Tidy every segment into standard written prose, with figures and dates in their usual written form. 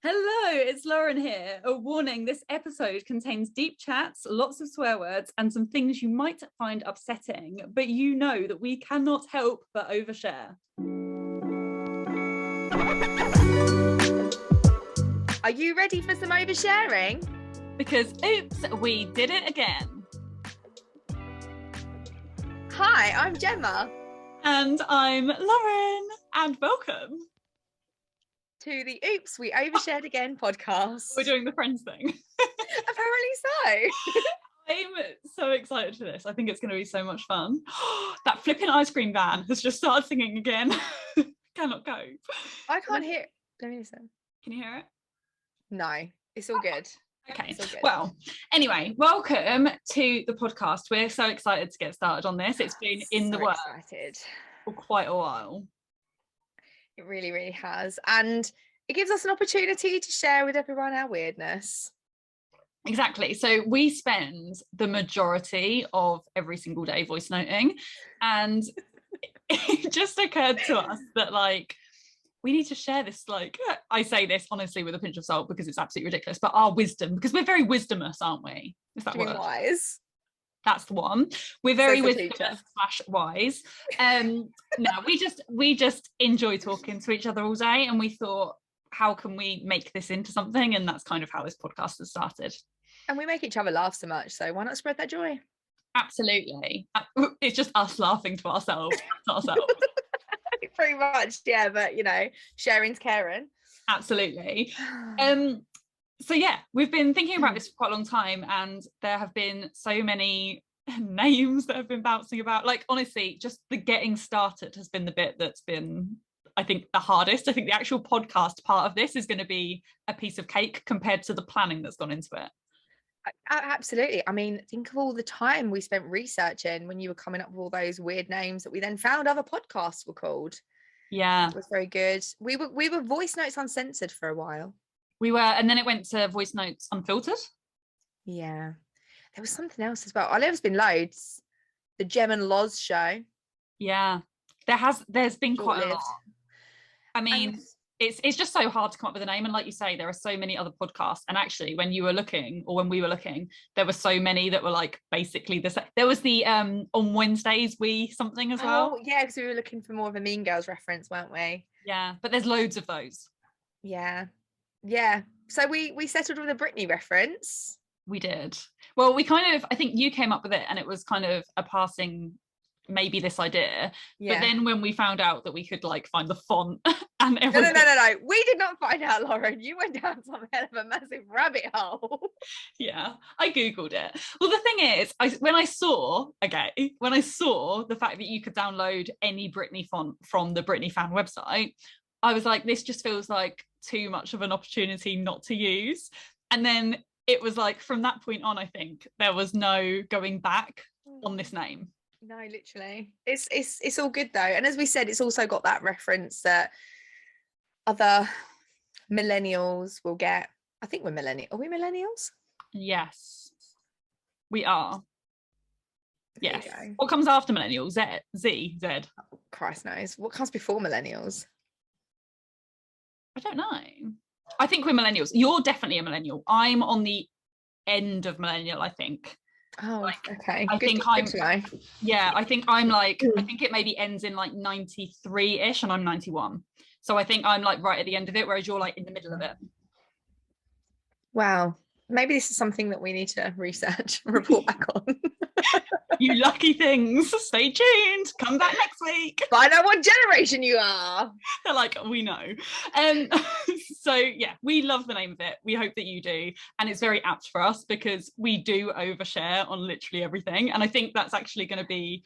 Hello, it's Lauren here. A warning, this episode contains deep chats, lots of swear words, and some things you might find upsetting, but you know that we cannot help but overshare. Are you ready for some oversharing? Because oops, we did it again. Hi, I'm Gemma. And I'm Lauren, and welcome to the Oops, We Overshared Again podcast. We're doing the Friends thing. Apparently so. I'm so excited for this. I think it's going to be so much fun. That flipping ice cream van has just started singing again. Cannot go. I can't hear it. Let me listen. Can you hear it? No, it's all good. Okay, well, anyway, welcome to the podcast. We're so excited to get started on this. It's been in the works for quite a while. It really, really has. And it gives us an opportunity to share with everyone our weirdness. Exactly. So we spend the majority of every single day voice noting, and it just occurred to us that we need to share this, I say this honestly with a pinch of salt because it's absolutely ridiculous, but our wisdom, because we're very wisdomous, aren't we? Is that word? Wise? That's the one. We're very wisdomous/wise. No, we just enjoy talking to each other all day, and we thought, how can we make this into something? And that's kind of how this podcast has started. And we make each other laugh so much, so why not spread that joy? Absolutely. It's just us laughing to ourselves. Pretty much, yeah, but sharing's caring. Absolutely. So yeah, we've been thinking about this for quite a long time, and there have been so many names that have been bouncing about. Honestly, just the getting started has been the bit that's been, I think, the hardest. I think the actual podcast part of this is going to be a piece of cake compared to the planning that's gone into it. Absolutely. I mean, think of all the time we spent researching when you were coming up with all those weird names that we then found other podcasts were called. Yeah, it was very good. We were Voice Notes Uncensored for a while. We were, and then it went to Voice Notes Unfiltered. Yeah, there was something else as well. I know there's been loads. The Gem and Loz show. Yeah, there's been quite a lot. I mean, it's just so hard to come up with a name, and like you say, there are so many other podcasts. And actually, when we were looking, there were so many that were basically the same. There was the on Wednesdays we something as well. Oh yeah, because we were looking for more of a Mean Girls reference, weren't we? Yeah, but there's loads of those. Yeah, so we settled with a Britney reference. We did. Well, I think you came up with it, and it was kind of a passing, maybe this idea. Yeah. But then when we found out that we could find the font and everything. No. We did not find out, Lauren. You went down some hell of a massive rabbit hole. Yeah, I Googled it. Well, the thing is, when I saw the fact that you could download any Britney font from the Britney fan website, I was like, this just feels like too much of an opportunity not to use. And then it was from that point on, I think there was no going back on this name. No, literally. It's all good though. And as we said, it's also got that reference that other millennials will get. I think we're millennials. Are we millennials? Yes, we are. Yes. What comes after millennials? Z. Oh, Christ knows. What comes before millennials? I don't know. I think we're millennials. You're definitely a millennial. I'm on the end of millennial, I think. Oh, okay. I think I'm I think it maybe ends in 93-ish, and I'm 91. So I think I'm right at the end of it, whereas you're in the middle of it. Wow. Maybe this is something that we need to research and report back on. You lucky things. Stay tuned. Come back next week. Find out what generation you are. They're we know. So yeah, we love the name of it. We hope that you do. And it's very apt for us because we do overshare on literally everything. And I think that's actually going to be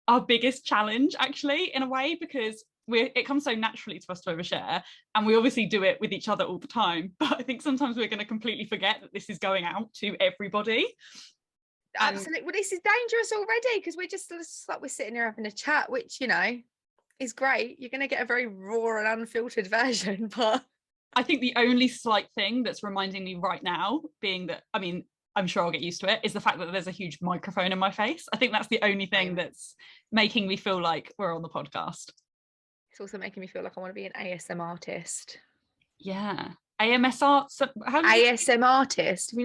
our biggest challenge, actually, in a way, because it comes so naturally to us to overshare, and we obviously do it with each other all the time. But I think sometimes we're going to completely forget that this is going out to everybody. Absolutely. Well, this is dangerous already because we're just we're sitting here having a chat, which is great. You're going to get a very raw and unfiltered version, but I think the only slight thing that's reminding me right now, being that, I mean, I'm sure I'll get used to it, is the fact that there's a huge microphone in my face. I think that's the only thing that's making me feel like we're on the podcast. It's also making me feel like I want to be an ASMR artist. Yeah. AMS arts. ASM artist. Do you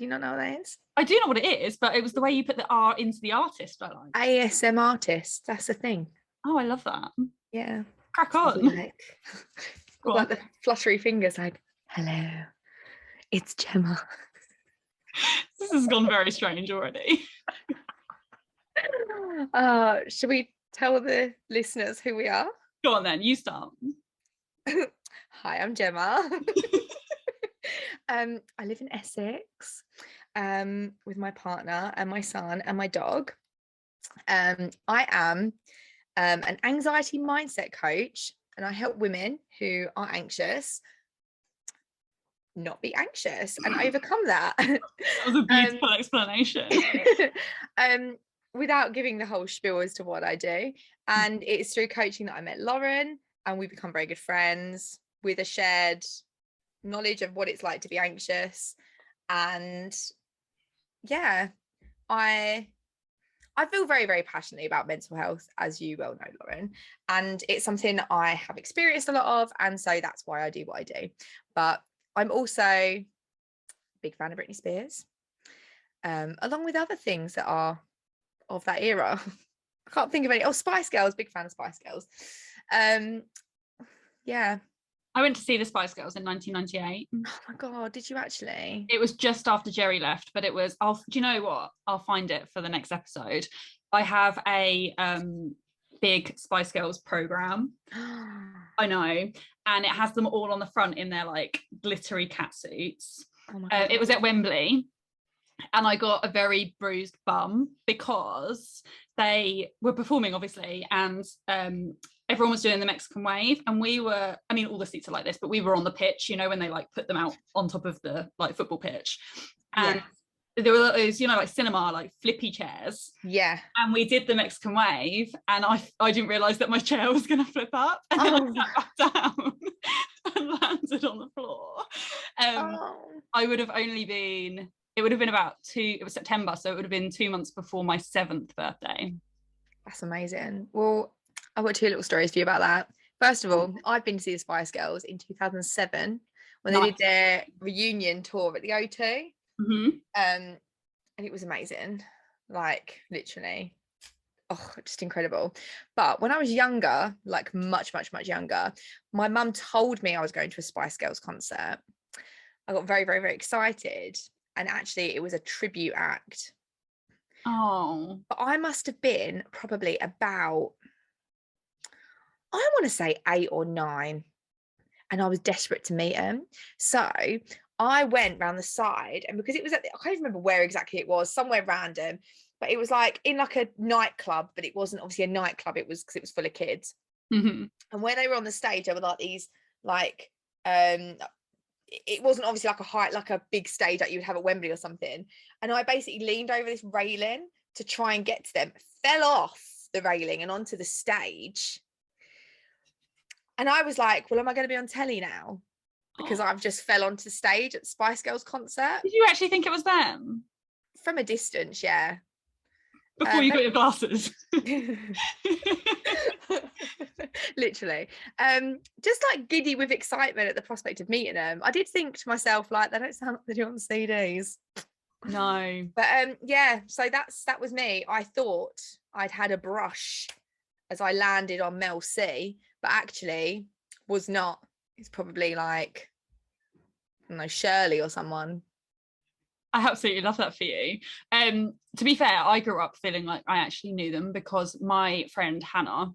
not know what that is? I do know what it is, but it was the way you put the R into the artist. I like ASM artist. That's the thing. Oh, I love that. Yeah. Crack on. Like the fluttery fingers, like, hello, it's Gemma. This has gone very strange already. Should we tell the listeners who we are? Go on then, you start. Hi, I'm Gemma. I live in Essex with my partner and my son and my dog. I am an anxiety mindset coach, and I help women who are anxious not be anxious and overcome that. That was a beautiful explanation. Without giving the whole spiel as to what I do. And it's through coaching that I met Lauren, and we've become very good friends with a shared knowledge of what it's like to be anxious. And yeah, I feel very, very passionately about mental health, as you well know, Lauren, and it's something I have experienced a lot of, and so that's why I do what I do. But I'm also a big fan of Britney Spears, along with other things that are of that era. I can't think of any. Oh, Spice Girls, big fan of Spice Girls. Yeah. I went to see the Spice Girls in 1998. Oh my God, did you actually? It was just after Jerry left, but it was, do you know what? I'll find it for the next episode. I have a big Spice Girls program. I know. And it has them all on the front in their like glittery cat suits. Oh my God. It was at Wembley. And I got a very bruised bum because they were performing, obviously, and everyone was doing the Mexican wave, and we were, I mean, all the seats are like this, but we were on the pitch, you know, when they like put them out on top of the like football pitch, and there were those, you know, like cinema, like flippy chairs. Yeah. And we did the Mexican wave, and I didn't realise that my chair was going to flip up, and then I sat back down and landed on the floor. I would have only been, it would have been it was September, so it would have been 2 months before my 7th birthday. That's amazing. Well, I've got 2 little stories for you about that. First of all, I've been to see the Spice Girls in 2007 when they did their reunion tour at the O2. Mm-hmm. And it was amazing, like literally, just incredible. But when I was younger, like much younger, my mum told me I was going to a Spice Girls concert. I got very, very, very excited, and actually it was a tribute act. Oh. But I must have been probably about, I want to say 8 or 9, and I was desperate to meet him. So I went round the side, and because it was I can't even remember where exactly it was, somewhere random, but it was like in like a nightclub, but it wasn't obviously a nightclub, it was because it was full of kids. Mm-hmm. And when they were on the stage, there were like these like it wasn't obviously like a big stage like you would have at Wembley or something, and I basically leaned over this railing to try and get to them, fell off the railing and onto the stage, and I was like, well, am I going to be on telly now? Because I've just fell onto the stage at Spice Girls concert. Did you actually think it was them? From a distance, yeah. Before you got your glasses. Literally. Just like giddy with excitement at the prospect of meeting them. I did think to myself, like, they don't sound like they do on CDs. No. But yeah, so that was me. I thought I'd had a brush as I landed on Mel C, but actually was not. It's probably like, I don't know, Shirley or someone. I absolutely love that for you. To be fair, I grew up feeling like I actually knew them because my friend Hannah,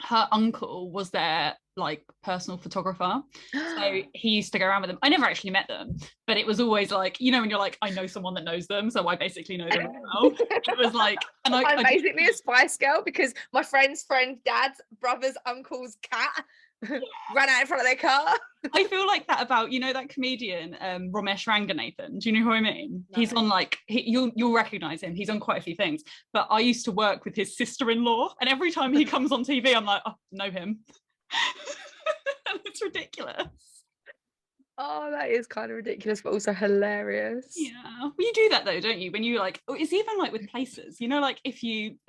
her uncle was their like personal photographer. So he used to go around with them. I never actually met them, but it was always like, you know, when you're like, I know someone that knows them, so I basically know them as well. It was like, and I'm basically a Spice Girl because my friend's dad's brother's uncle's cat ran out in front of their car. I feel like that about, you know, that comedian Ramesh Ranganathan. Do you know who I mean? No. He's on like you'll recognize him. He's on quite a few things. But I used to work with his sister-in-law, and every time he comes on TV, I'm like, oh, know him. And it's ridiculous. Oh, that is kind of ridiculous, but also hilarious. Yeah, well, you do that though, don't you? When you like, it's even like with places, you know, like if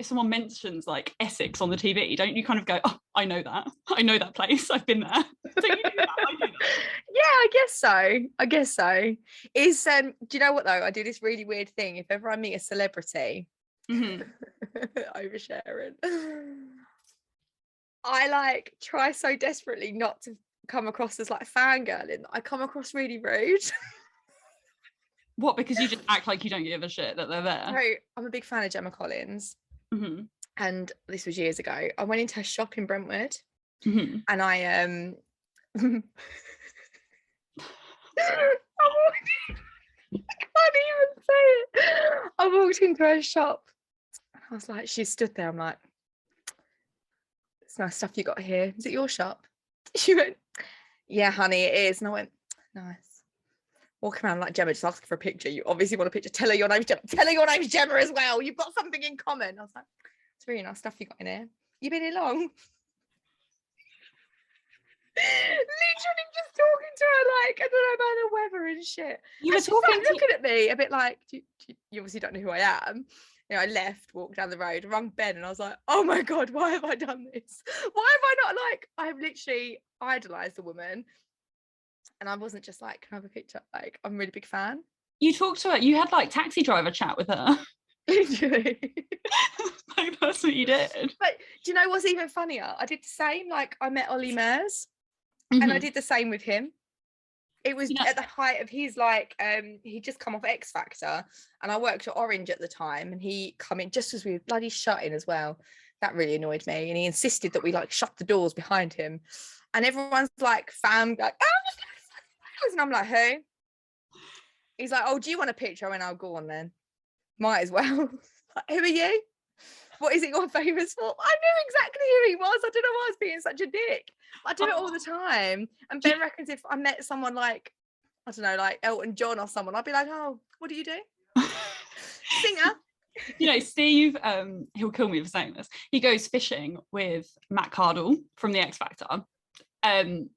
someone mentions like Essex on the TV, don't you kind of go, oh, I know that place, I've been there. Don't you do that? I do that. Yeah, I guess so. Is do you know what though? I do this really weird thing. If ever I meet a celebrity, oversharing, I like try so desperately not to come across as like fangirling. I come across really rude. What, because you just act like you don't give a shit that they're there? So I'm a big fan of Gemma Collins. And this was years ago. I went into her shop in Brentwood and I I can't even say it. I walked into her shop and I was like, she stood there. I'm like, it's nice stuff you got here. Is it your shop? She went, yeah, honey, it is. And I went, nice. Walking around like, Gemma, just asking for a picture. You obviously want a picture. Tell her your name's Gemma. Tell her your name's Gemma as well. You've got something in common. I was like, it's really nice stuff you got in here. You been here long? Literally just talking to her like, I don't know, about the weather and shit. You were talking, looking at me a bit like, you obviously don't know who I am. You know, I left, walked down the road, rung Ben, and I was like, oh my God, why have I done this? Why have I not, like, I have literally idolized the woman. And I wasn't just like, can I have a picture? Like, I'm a really big fan. You talked to her, you had like taxi driver chat with her. Literally. Like, that's what you did. But do you know what's even funnier? I did the same. Like, I met Ollie Murs and I did the same with him. It was at the height of his, like, he'd just come off X Factor and I worked at Orange at the time and he come in just as we were bloody shutting as well. That really annoyed me. And he insisted that we like shut the doors behind him. And everyone's like, fam, like, oh, and I'm like, who? He's like, oh, do you want a picture? I went, oh, go on then. Might as well. Like, who are you? What is it you're famous for? I knew exactly who he was. I don't know why I was being such a dick. I do it all the time. And Ben reckons if I met someone like, I don't know, like Elton John or someone, I'd be like, oh, what do you do? Singer. You know, Steve, he'll kill me for saying this. He goes fishing with Matt Cardle from the X Factor. And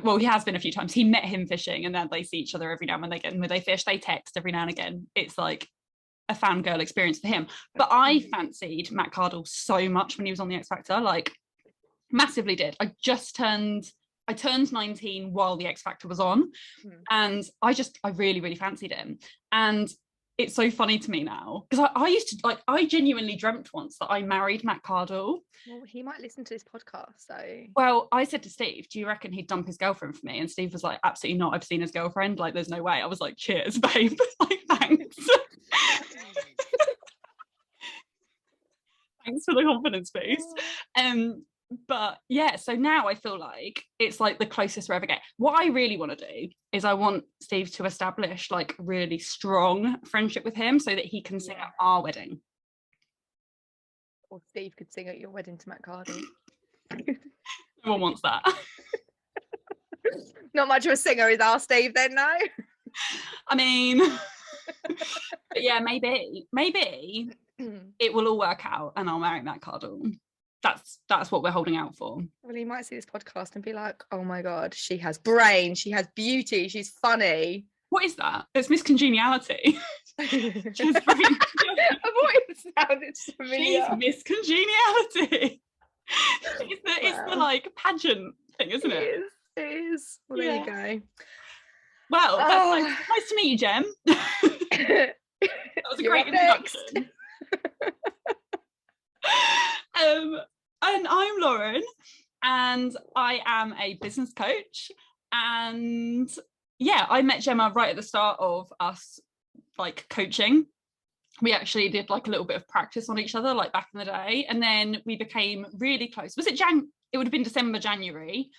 well, he has been a few times. He met him fishing and then they see each other every now and again. When they fish, they text every now and again. It's like a fangirl experience for him. But I fancied Matt Cardle so much when he was on the X Factor, like massively did. I turned 19 while the X Factor was on and I really, really fancied him. And it's so funny to me now because I used to, like, I genuinely dreamt once that I married Matt Cardle. Well, he might listen to this podcast, so. Well, I said to Steve, do you reckon he'd dump his girlfriend for me? And Steve was like, absolutely not. I've seen his girlfriend. Like, there's no way. I was like, cheers, babe. Like, thanks. Thanks for the confidence boost. But yeah, so now I feel like it's like the closest we ever get. What I really want to do is I want Steve to establish like really strong friendship with him so that he can sing at our wedding. Or Steve could sing at your wedding to Matt Cardle. No one wants that. Not much of a singer is our Steve then, no? I mean, but yeah, maybe it will all work out and I'll marry Matt Cardle. That's what we're holding out for. Well, he might see this podcast and be like, oh my God, she has brain, she has beauty, she's funny. What is that? It's miscongeniality. She's brain. I've always sounded familiar. She's miscongeniality. It's the like pageant thing, isn't it? It is. Well, there you go. Well, that's nice to meet you, Gem. That was a great introduction. And I'm Lauren and I am a business coach, and yeah, I met Gemma right at the start of us like coaching. We actually did like a little bit of practice on each other like back in the day, and then we became really close. Was it it would have been December, January,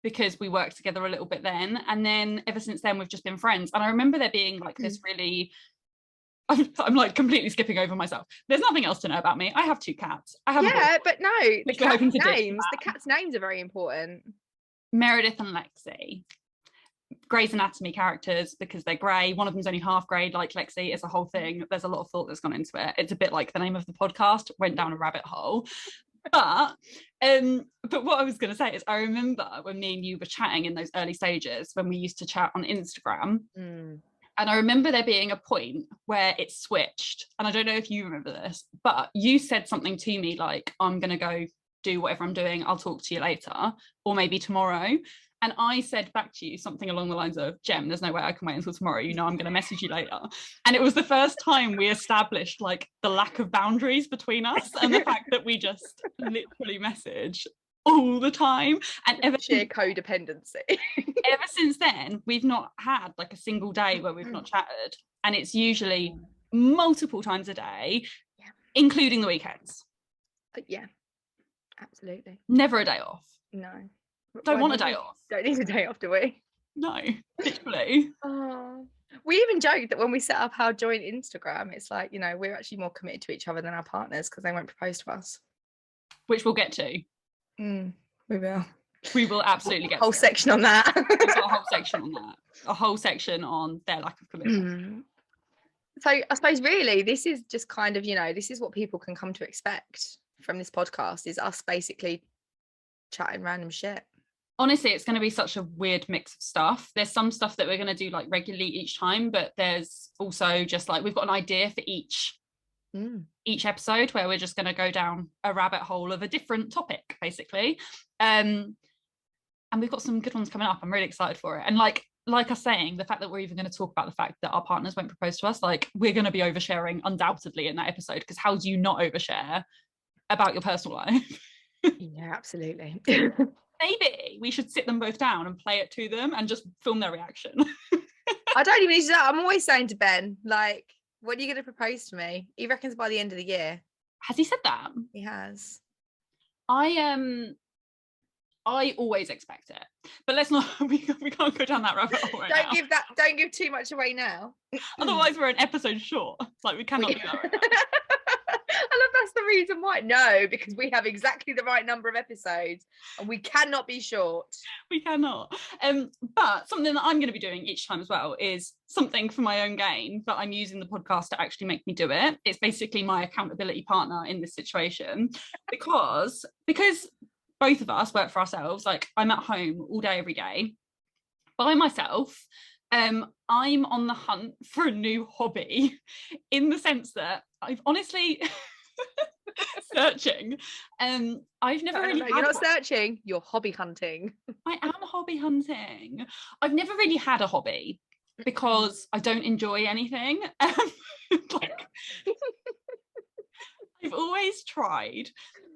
because we worked together a little bit then, and then ever since then we've just been friends. And I remember there being like this really I'm like completely skipping over myself. There's nothing else to know about me. I have 2 cats. I have but no, the cats' names are very important. Meredith and Lexi, Grey's Anatomy characters because they're grey. One of them's only half grey, like Lexi. It's a whole thing. There's a lot of thought that's gone into it. It's a bit like the name of the podcast went down a rabbit hole. But what I was going to say is I remember when me and you were chatting in those early stages when we used to chat on Instagram. And I remember there being a point where it switched. And I don't know if you remember this, but you said something to me like, I'm going to go do whatever I'm doing. I'll talk to you later, or maybe tomorrow. And I said back to you something along the lines of, Gem, there's no way I can wait until tomorrow. You know, I'm going to message you later. And it was the first time we established like the lack of boundaries between us and the fact that we just literally message all the time. And sheer codependency. Ever since then, we've not had like a single day where we've not chatted. And it's usually multiple times a day, including the weekends. Yeah, absolutely. Never a day off. No. Don't want a day off. Don't need a day off, do we? No, literally. We even joked that when we set up our joint Instagram, it's like, you know, we're actually more committed to each other than our partners because they won't propose to us. Which we'll get to. We will. We will absolutely get a whole section on that. We've got a whole section on that. A whole section on their lack of commitment. So I suppose really this is just kind of, you know, this is what people can come to expect from this podcast, is us basically chatting random shit. Honestly, it's going to be such a weird mix of stuff. There's some stuff that we're going to do like regularly each time, but there's also just like we've got an idea for each episode where we're just going to go down a rabbit hole of a different topic, basically. And we've got some good ones coming up. I'm really excited for it. And like I was saying, the fact that we're even going to talk about the fact that our partners won't propose to us, like we're going to be oversharing undoubtedly in that episode, because how do you not overshare about your personal life? Yeah, absolutely. Maybe we should sit them both down and play it to them and just film their reaction. I don't even need to do that. I'm always saying to Ben, like, when are you going to propose to me? He reckons by the end of the year. Has he said that? He has. I always expect it, but let's not. We can't go down that rabbit hole right now. Don't give too much away now. Otherwise, we're an episode short. It's like we cannot do that right now. I love that's the reason why. No, because we have exactly the right number of episodes and we cannot be short. We cannot. But something that I'm going to be doing each time as well is something for my own gain, but I'm using the podcast to actually make me do it. It's basically my accountability partner in this situation, because both of us work for ourselves. Like I'm at home all day, every day by myself. I'm on the hunt for a new hobby, in the sense that I've honestly searching. I've never really. You're not searching. You're hobby hunting. I am hobby hunting. I've never really had a hobby because I don't enjoy anything. Like, I've always tried.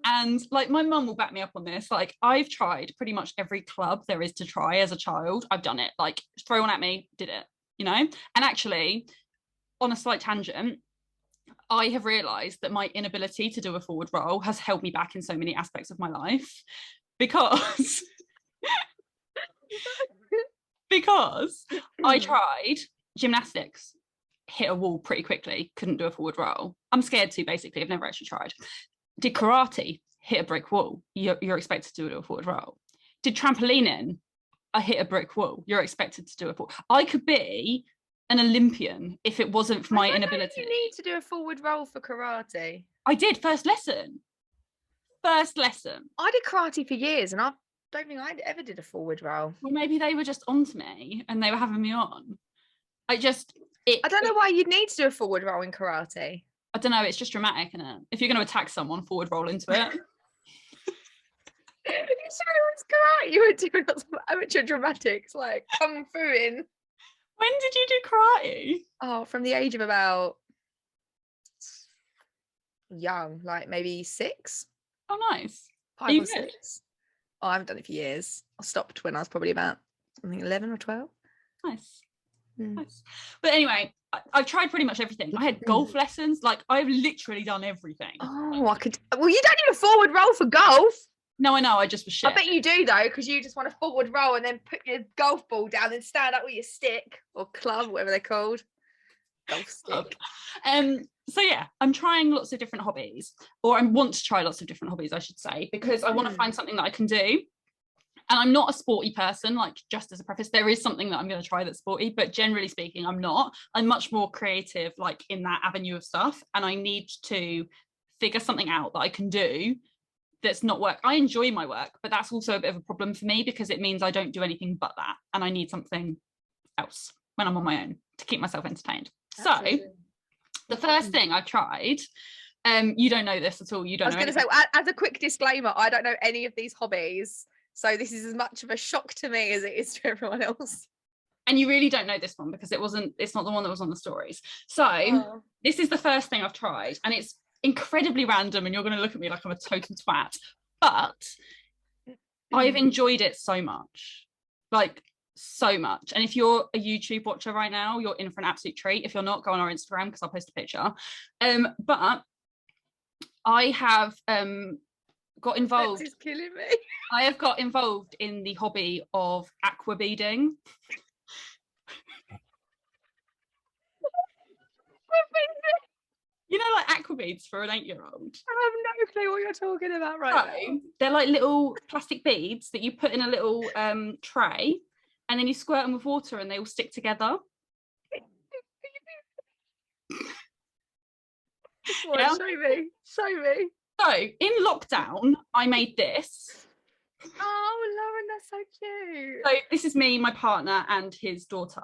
And like my mum will back me up on this. Like I've tried pretty much every club there is to try as a child. I've done it. Like throw one at me, did it, you know? And actually, on a slight tangent, I have realised that my inability to do a forward roll has held me back in so many aspects of my life, because I tried gymnastics, hit a wall pretty quickly, couldn't do a forward roll. I'm scared to, basically. I've never actually tried. Did karate, hit a brick wall, you're expected to do a forward roll. Did trampolining, I hit a brick wall, you're expected to do a forward. I could be an Olympian if it wasn't for my inability. You need to do a forward roll for karate. I did, first lesson. I did karate for years and I don't think I ever did a forward roll. Well, maybe they were just onto me and they were having me on. I don't know why you'd need to do a forward roll in karate. I don't know, it's just dramatic, isn't it? If you're going to attack someone, forward roll into it. Karate. You were doing lots of amateur dramatics, like kung fu-ing. When did you do karate? Oh, from the age of about young, like maybe 6. Oh, nice. 5 or 6. Oh, I haven't done it for years. I stopped when I was probably about, I think, 11 or 12. Nice. But anyway, I've tried pretty much everything. I had golf lessons. Like I've literally done everything. Oh, I could. Well, you don't need a forward roll for golf. No, I know. I just was shit. I bet you do though, because you just want to forward roll and then put your golf ball down and stand up with your stick or club, whatever they're called. Golf stick. So yeah, I'm trying lots of different hobbies, or I want to try lots of different hobbies, I should say, because I want to find something that I can do. And I'm not a sporty person, like, just as a preface, there is something that I'm going to try that's sporty, but generally speaking, I'm not. I'm much more creative, like, in that avenue of stuff. And I need to figure something out that I can do that's not work. I enjoy my work, but that's also a bit of a problem for me because it means I don't do anything but that, and I need something else when I'm on my own to keep myself entertained. Absolutely. So the first thing I tried, you don't know this at all. You don't know. I was going to say, as a quick disclaimer, I don't know any of these hobbies, so this is as much of a shock to me as it is to everyone else. And you really don't know this one because it's not the one that was on the stories. So this is the first thing I've tried, and it's incredibly random, and you're going to look at me like I'm a total twat, but I've enjoyed it so much, like so much. And if you're a YouTube watcher right now, you're in for an absolute treat. If you're not, go on our Instagram because I'll post a picture. But I have got involved. This is killing me. I have got involved in the hobby of aqua beading. You know, like aqua beads for an 8-year-old. I have no clue what you're talking about right now. They're like little plastic beads that you put in a little tray, and then you squirt them with water and they all stick together. Yeah. Show me. So in lockdown, I made this. Oh, Lauren, that's so cute. So this is me, my partner, and his daughter.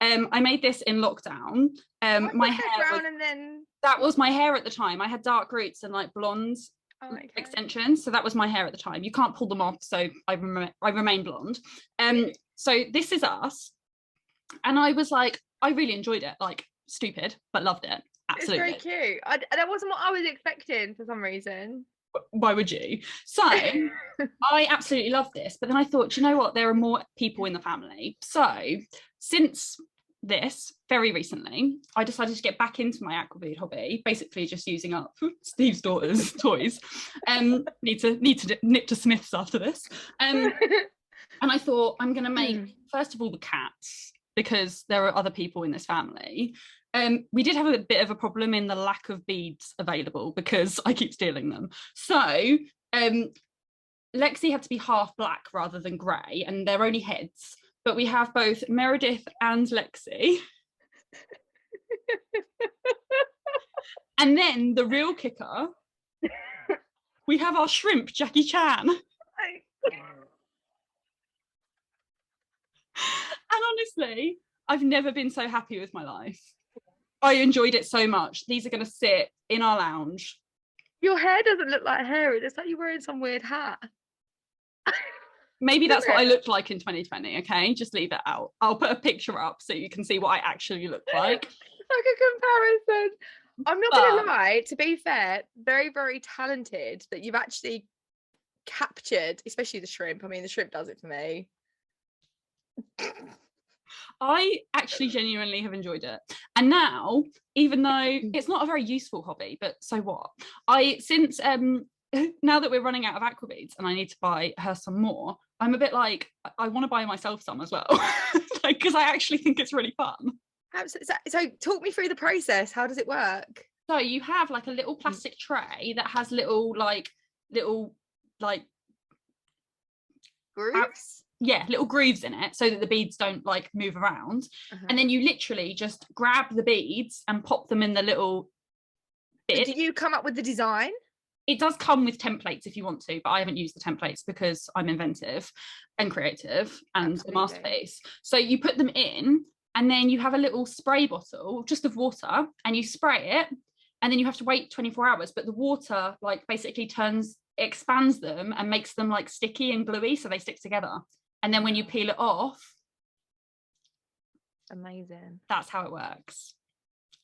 I made this in lockdown. My hair brown, and then that was my hair at the time. I had dark roots and like blonde extensions, so that was my hair at the time. You can't pull them off, so I remain blonde. So this is us, and I was like, I really enjoyed it. Like stupid, but loved it. Absolutely, it's very cute. That wasn't what I was expecting for some reason. Why would you? So I absolutely love this, but then I thought, you know what, there are more people in the family. So since this, very recently, I decided to get back into my aquabead hobby, basically just using up Steve's daughter's toys. Need to nip to Smith's after this. And I thought, I'm going to make, first of all, the cats, because there are other people in this family. We did have a bit of a problem in the lack of beads available because I keep stealing them. So Lexi had to be half black rather than grey, and they're only heads. But we have both Meredith and Lexi. And then the real kicker, we have our shrimp, Jackie Chan. And honestly, I've never been so happy with my life. I enjoyed it so much. These are going to sit in our lounge. Your hair doesn't look like hair. It looks like you're wearing some weird hat. Maybe that's what I looked like in 2020, okay? Just leave it out. I'll put a picture up so you can see what I actually look like. Like a comparison. I'm not going to lie, to be fair, very, very talented that you've actually captured, especially the shrimp. I mean, the shrimp does it for me. I actually genuinely have enjoyed it. And now, even though it's not a very useful hobby, but so what? Since now that we're running out of aqua beads and I need to buy her some more, I'm a bit like, I want to buy myself some as well. Because I actually think it's really fun. So talk me through the process. How does it work? So you have like a little plastic tray that has little grooves? Little grooves in it so that the beads don't like move around. And then you literally just grab the beads and pop them in the little bit. So do you come up with the design? It does come with templates if you want to, but I haven't used the templates because I'm inventive and creative and a masterpiece. So you put them in, and then you have a little spray bottle just of water, and you spray it, and then you have to wait 24 hours. But the water like basically expands them and makes them like sticky and gluey, so they stick together. And then when you peel it off, amazing. That's how it works.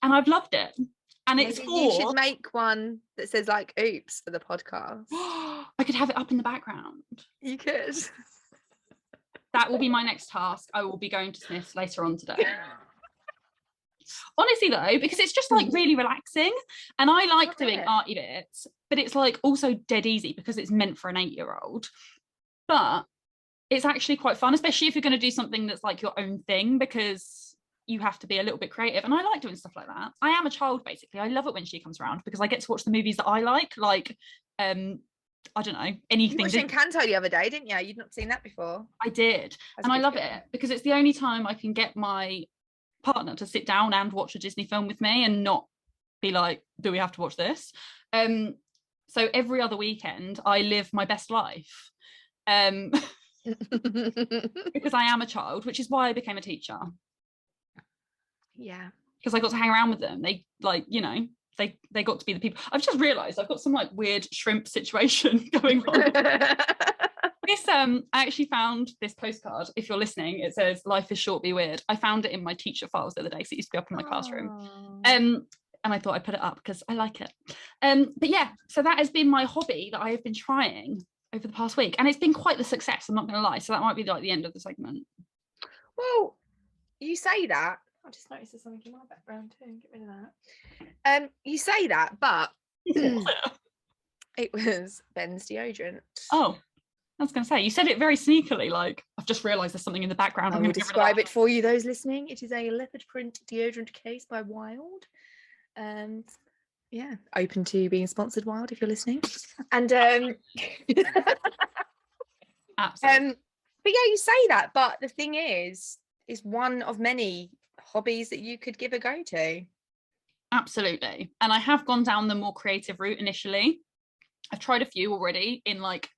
And I've loved it. And maybe you should make one that says like oops for the podcast. I could have it up in the background. You could. That will be my next task. I will be going to Smith's later on today. Honestly though, because it's just like really relaxing, and I like doing arty bits, but it's like also dead easy because it's meant for an 8-year-old. But it's actually quite fun, especially if you're going to do something that's like your own thing, because you have to be a little bit creative. And I like doing stuff like that. I am a child, basically. I love it when she comes around because I get to watch the movies that I like I don't know, anything. You watched Encanto the other day, didn't you? You'd not seen that before. I did. And I love it because it's the only time I can get my partner to sit down and watch a Disney film with me and not be like, do we have to watch this? So every other weekend I live my best life. Because I am a child, which is why I became a teacher. Yeah. Because I got to hang around with them. They like, they got to be the people. I've just realised I've got some like weird shrimp situation going on. This I actually found this postcard. If you're listening, it says "Life is short, be weird." I found it in my teacher files the other day, so it used to be up in my classroom. And I thought I'd put it up because I like it. But yeah, so that has been my hobby that I have been trying over the past week, and it's been quite the success. I'm not going to lie. So that might be like the end of the segment. Well, you say that. I just noticed there's something in my background too. Get rid of that. You say that, but it was Ben's deodorant. Oh, I was going to say, you said it very sneakily, like, I've just realised there's something in the background. I will describe it for you, those listening. It is a leopard print deodorant case by Wild. Yeah, open to being sponsored, Wild, if you're listening. And absolutely. but yeah, you say that, but the thing is one of many hobbies that you could give a go to. Absolutely. And I have gone down the more creative route initially. I've tried a few already in like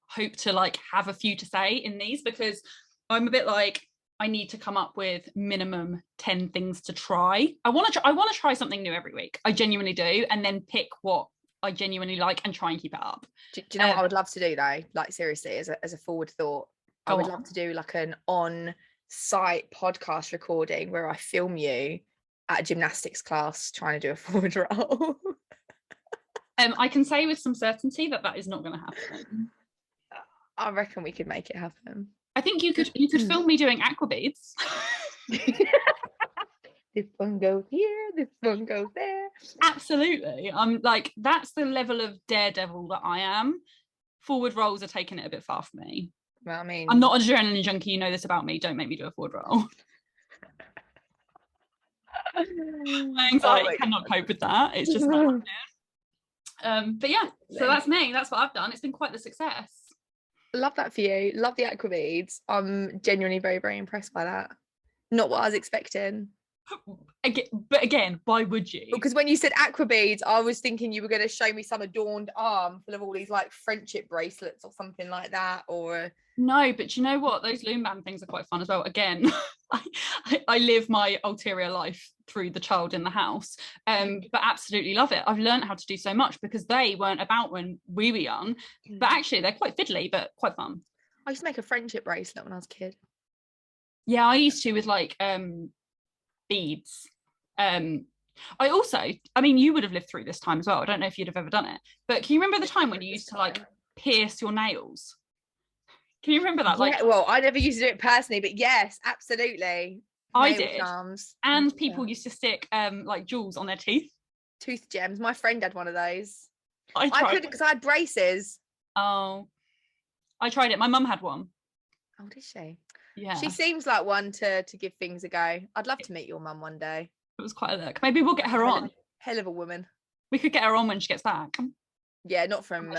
hope to like have a few to say in these, because I'm a bit like, I need to come up with minimum 10 things to try. I want to try something new every week. I genuinely do, and then pick what I genuinely like and try and keep it up. Do you know what I would love to do though? Like seriously, as a forward thought, I would love to do like an on-site podcast recording where I film you at a gymnastics class trying to do a forward roll. I can say with some certainty that is not going to happen. I reckon we could make it happen. I think you could film me doing aqua beads. This one goes here, this one goes there. Absolutely. I'm like, that's the level of daredevil that I am. Forward rolls are taking it a bit far for me. Well, I mean, I'm not an adrenaline junkie. You know this about me. Don't make me do a forward roll. My anxiety cannot cope with that. It's just not happening. But yeah, so that's me. That's what I've done. It's been quite the success. Love that for you. Love the aqua beads. I'm genuinely very, very impressed by that. Not what I was expecting. But again, why would you? Because when you said aqua beads, I was thinking you were going to show me some adorned arm full of all these like friendship bracelets or something like that. Or no, but you know what? Those loom band things are quite fun as well. Again, I live my ulterior life through the child in the house, but absolutely love it. I've learned how to do so much because they weren't about when we were young, but actually they're quite fiddly, but quite fun. I used to make a friendship bracelet when I was a kid. Yeah, I used to with like beads. I mean, you would have lived through this time as well. I don't know if you'd have ever done it, but can you remember the time when you used to like pierce your nails? Can you remember that? Like, yeah, well, I never used to do it personally, but yes, absolutely. I did. Charms. And people used to stick like jewels on their teeth. Tooth gems. My friend had one of those. I couldn't because I had braces. Oh, I tried it. My mum had one. Oh, did she? Yeah. She seems like one to give things a go. I'd love to meet your mum one day. It was quite a look. Maybe we'll get her on. Hell of a woman. We could get her on when she gets back. Yeah, not from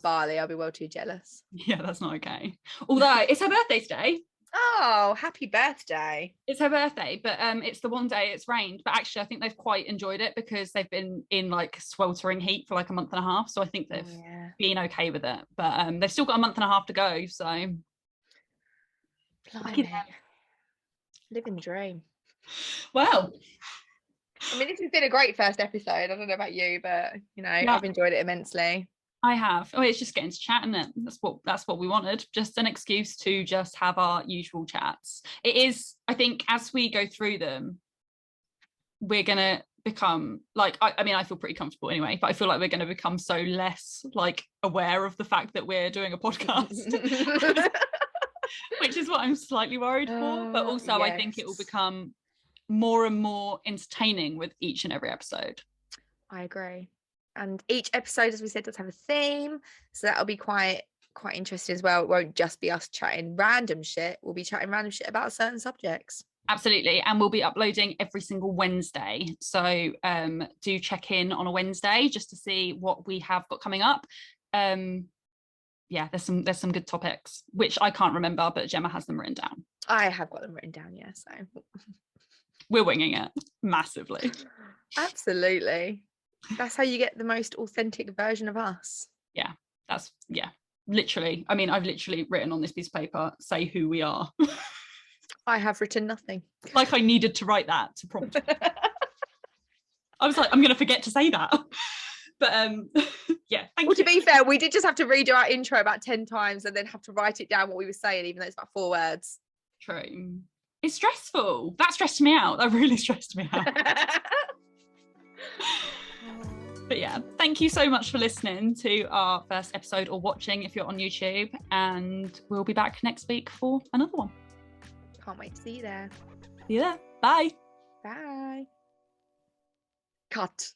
Bali. I'll be well too jealous. Yeah, that's not okay. Although it's her birthday today. Oh, happy birthday. It's her birthday, but it's the one day it's rained. But actually, I think they've quite enjoyed it because they've been in like sweltering heat for like a month and a half. So I think they've been okay with it. But they've still got a month and a half to go. So living dream. Well, I mean, this has been a great first episode. I don't know about you, but you know, I've enjoyed it immensely. I have. Oh, it's just getting to chat, isn't it? That's what we wanted. Just an excuse to just have our usual chats. It is, I think, as we go through them, we're gonna become like, I mean, I feel pretty comfortable anyway, but I feel like we're gonna become so less like aware of the fact that we're doing a podcast. Which is what I'm slightly worried for. But also I think it will become more and more entertaining with each and every episode. I agree. And each episode, as we said, does have a theme, so that'll be quite interesting as well. It won't just be us chatting random shit. We'll be chatting random shit about certain subjects. Absolutely. And we'll be uploading every single Wednesday, so do check in on a Wednesday just to see what we have got coming up. Yeah, there's some good topics which I can't remember, but Gemma has them written down. I have got them written down, yeah, so we're winging it massively. Absolutely. That's how you get the most authentic version of us. Yeah, that's, yeah, literally. I mean, I've literally written on this piece of paper, say who we are. I have written nothing. Like I needed to write that to prompt me. I was like, I'm going to forget to say that. But yeah, thank you. To be fair, we did just have to redo our intro about 10 times and then have to write it down what we were saying, even though it's about 4 words. True. It's stressful. That stressed me out. That really stressed me out. But yeah, thank you so much for listening to our first episode, or watching if you're on YouTube. And we'll be back next week for another one. Can't wait to see you there. See you there. Bye. Bye. Cut.